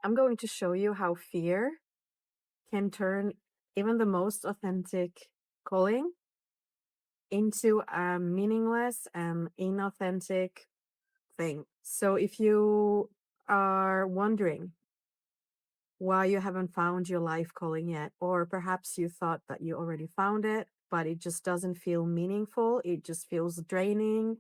I'm going to show you how fear can turn even the most authentic calling into a meaningless and inauthentic thing. So if you are wondering why you haven't found your life calling yet, or perhaps you thought that you already found it, but it just doesn't feel meaningful, it just feels draining,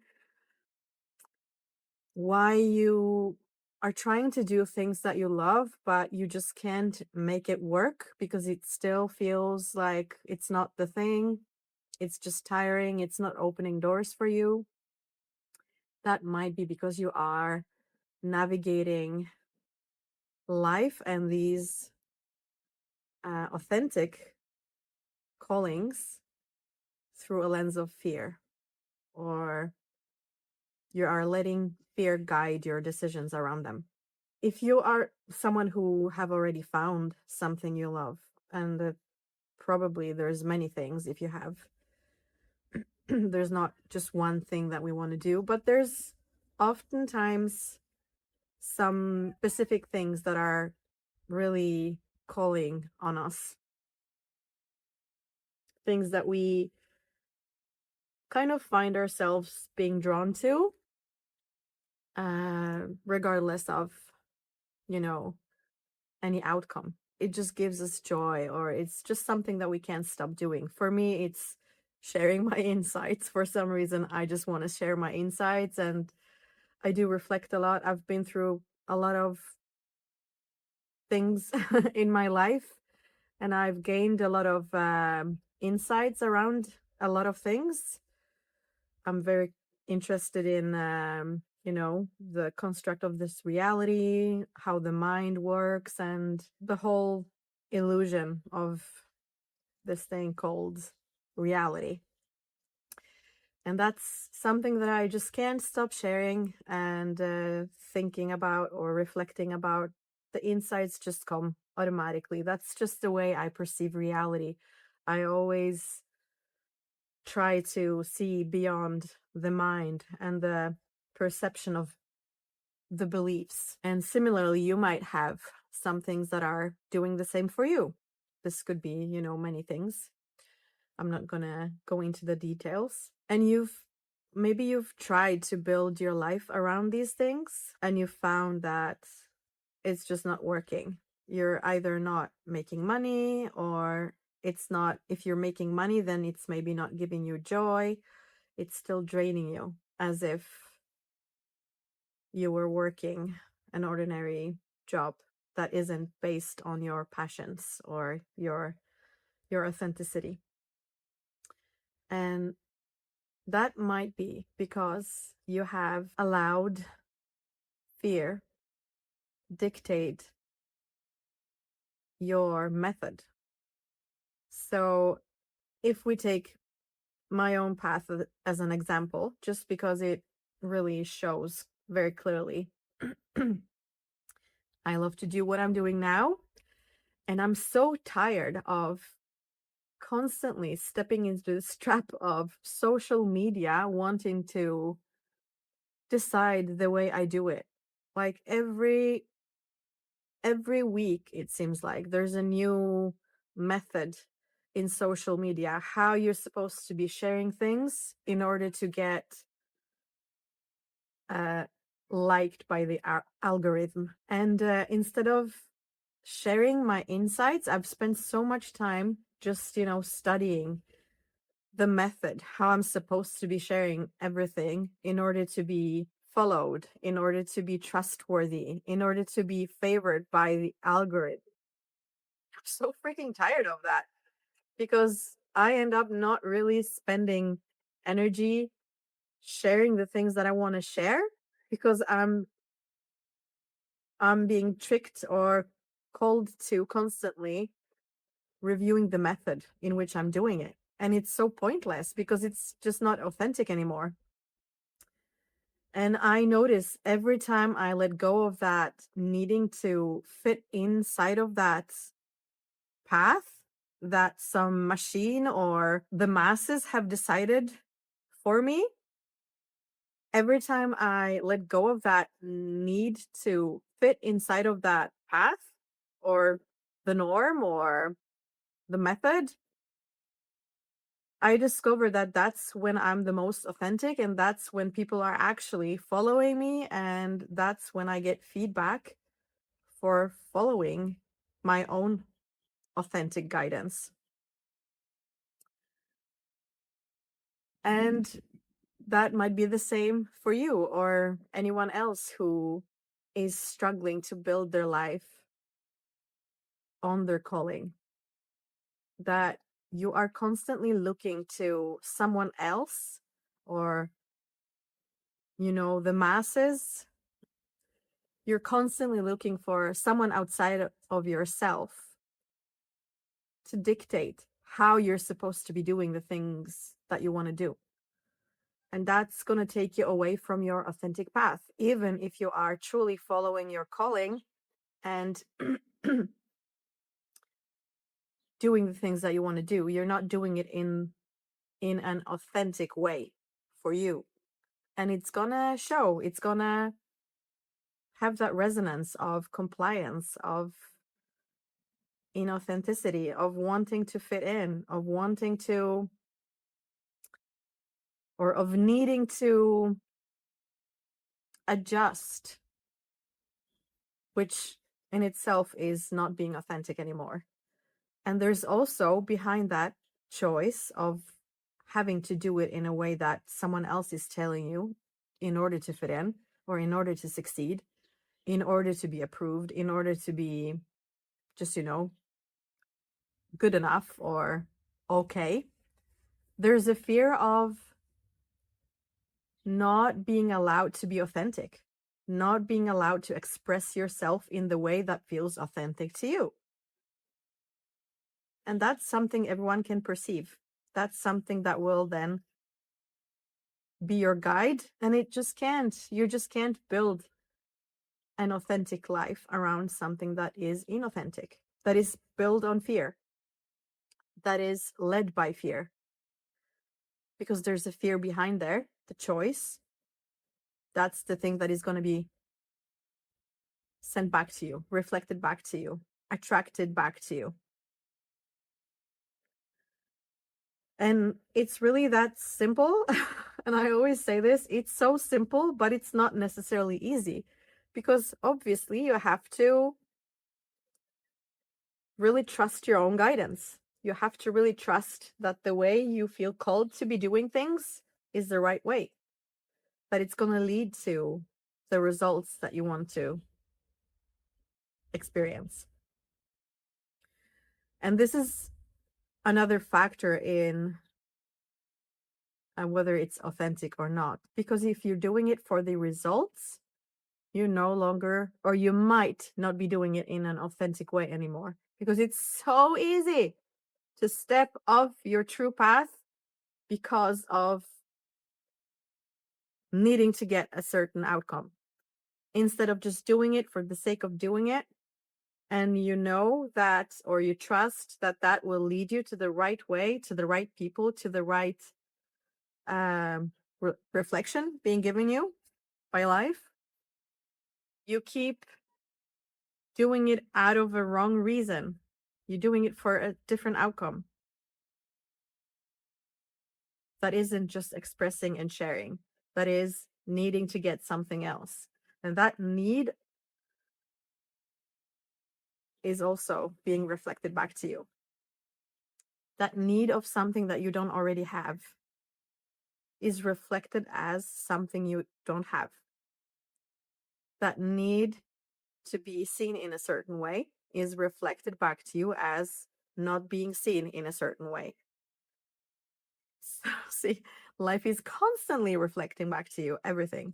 why you are trying to do things that you love, but you just can't make it work because it still feels like it's not the thing. It's just tiring. It's not opening doors for you. That might be because you are navigating life and these authentic callings through a lens of fear, or you are letting fear guide your decisions around them. If you are someone who have already found something you love, and probably there's many things if you have, there's not just one thing that we want to do, but there's oftentimes some specific things that are really calling on us, things that we kind of find ourselves being drawn to, regardless of, you know, any outcome. It just gives us joy, or it's just something that we can't stop doing. For me, it's sharing my insights. For some reason, I just want to share my insights, and I do reflect a lot. I've been through a lot of things in my life, and I've gained a lot of insights around a lot of things. I'm very interested in, the construct of this reality, how the mind works, and the whole illusion of this thing called reality. And that's something that I just can't stop sharing and thinking about or reflecting about. The insights just come automatically. That's just the way I perceive reality. I always try to see beyond the mind and the perception of the beliefs. And similarly, you might have some things that are doing the same for you. This could be, many things. I'm not gonna go into the details. And maybe you've tried to build your life around these things and you found that it's just not working. You're either not making money, or it's not, if you're making money, then it's maybe not giving you joy. It's still draining you, as if you were working an ordinary job that isn't based on your passions or your authenticity. And that might be because you have allowed fear dictate your method. So if we take my own path as an example, just because it really shows very clearly, I love to do what I'm doing now, and I'm so tired of constantly stepping into this trap of social media wanting to decide the way I do it. Like every week, it seems like there's a new method in social media, how you're supposed to be sharing things in order to get uh, liked by the algorithm. And instead of sharing my insights, I've spent so much time just, studying the method, how I'm supposed to be sharing everything in order to be followed, in order to be trustworthy, in order to be favored by the algorithm. I'm so freaking tired of that, because I end up not really spending energy sharing the things that I want to share, because I'm being tricked or called to constantly reviewing the method in which I'm doing it. And it's so pointless because it's just not authentic anymore. And I notice every time I let go of that needing to fit inside of that path that some machine or the masses have decided for me, every time I let go of that need to fit inside of that path or the norm or the method, I discover that that's when I'm the most authentic, and that's when people are actually following me, and that's when I get feedback for following my own authentic guidance. And that might be the same for you or anyone else who is struggling to build their life on their calling, that you are constantly looking to someone else or, the masses. You're constantly looking for someone outside of yourself to dictate how you're supposed to be doing the things that you want to do. And that's going to take you away from your authentic path, even if you are truly following your calling and doing the things that you want to do. You're not doing it in an authentic way for you. And it's going to show. It's going to have that resonance of compliance, of inauthenticity, of wanting to fit in, of wanting to, or of needing to adjust, which in itself is not being authentic anymore. And there's also behind that choice of having to do it in a way that someone else is telling you in order to fit in or in order to succeed, in order to be approved, in order to be just, good enough or okay. There's a fear of not being allowed to be authentic, not being allowed to express yourself in the way that feels authentic to you. And that's something everyone can perceive. That's something that will then be your guide. And you just can't build an authentic life around something that is inauthentic, that is built on fear, that is led by fear. Because there's a fear behind there, the choice. That's the thing that is going to be sent back to you, reflected back to you, attracted back to you. And it's really that simple. And I always say this, it's so simple, but it's not necessarily easy because obviously you have to really trust your own guidance. You have to really trust that the way you feel called to be doing things is the right way, that it's going to lead to the results that you want to experience. And this is another factor in whether it's authentic or not. Because if you're doing it for the results, you no longer, or you might not be doing it in an authentic way anymore. Because it's so easy to step off your true path because of needing to get a certain outcome instead of just doing it for the sake of doing it. And you know that, or you trust that that will lead you to the right way, to the right people, to the right reflection being given you by life. You keep doing it out of a wrong reason. You're doing it for a different outcome that isn't just expressing and sharing, that is needing to get something else. And that need is also being reflected back to you. That need of something that you don't already have is reflected as something you don't have. That need to be seen in a certain way is reflected back to you as not being seen in a certain way. So, see, life is constantly reflecting back to you everything.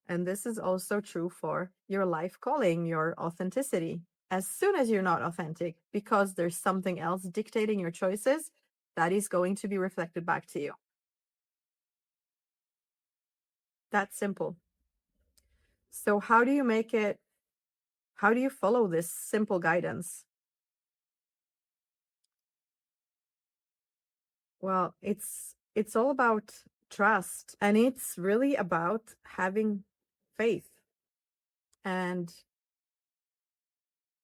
And this is also true for your life calling, your authenticity. As soon as you're not authentic, because there's something else dictating your choices, that is going to be reflected back to you. That's simple. So, how do you follow this simple guidance? Well, it's all about trust, and it's really about having faith and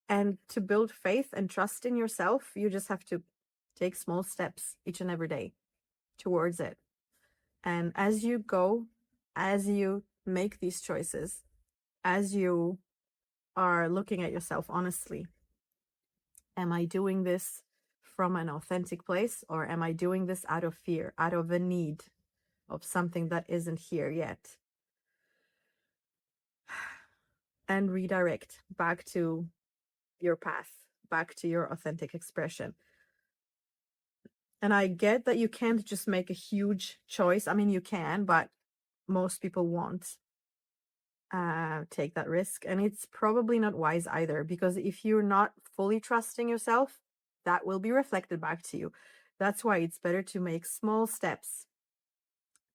And to build faith and trust in yourself, you just have to take small steps each and every day towards it. And as you go, as you make these choices, as you are looking at yourself honestly, am I doing this from an authentic place, or am I doing this out of fear, out of a need of something that isn't here yet? And redirect back to your path, back to your authentic expression. And I get that you can't just make a huge choice. I mean, you can, but most people won't take that risk. And it's probably not wise either, because if you're not fully trusting yourself, that will be reflected back to you. That's why it's better to make small steps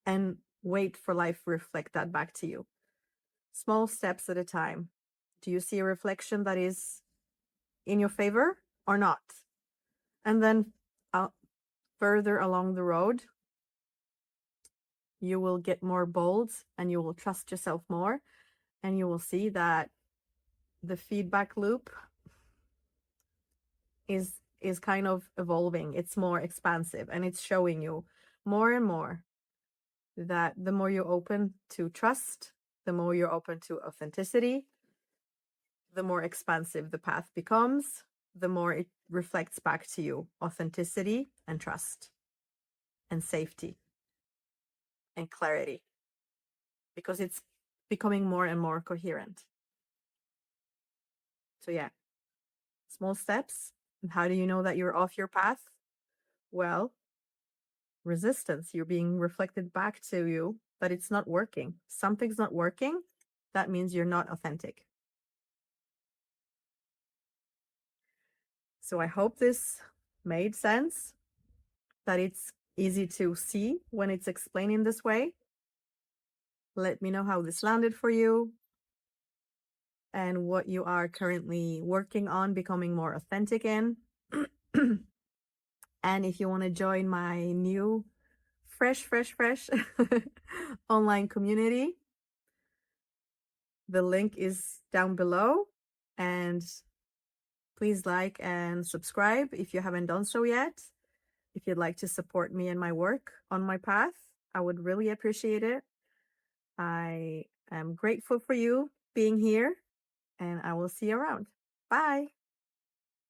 and wait for life to reflect that back to you. Small steps at a time. Do you see a reflection that is in your favor or not? And then further along the road, you will get more bold and you will trust yourself more, and you will see that the feedback loop is kind of evolving. It's more expansive, and it's showing you more and more that the more you're open to trust, the more you're open to authenticity, the more expansive the path becomes, the more it reflects back to you authenticity and trust and safety and clarity, because it's becoming more and more coherent. So yeah, small steps. And how do you know that you're off your path? Well, resistance. You're being reflected back to you that it's not working. Something's not working. That means you're not authentic. So I hope this made sense, that it's easy to see when it's explained in this way. Let me know how this landed for you and what you are currently working on becoming more authentic in. And if you want to join my new fresh online community, the link is down below. And please like and subscribe if you haven't done so yet. If you'd like to support me and my work on my path, I would really appreciate it. I am grateful for you being here, and I will see you around. Bye.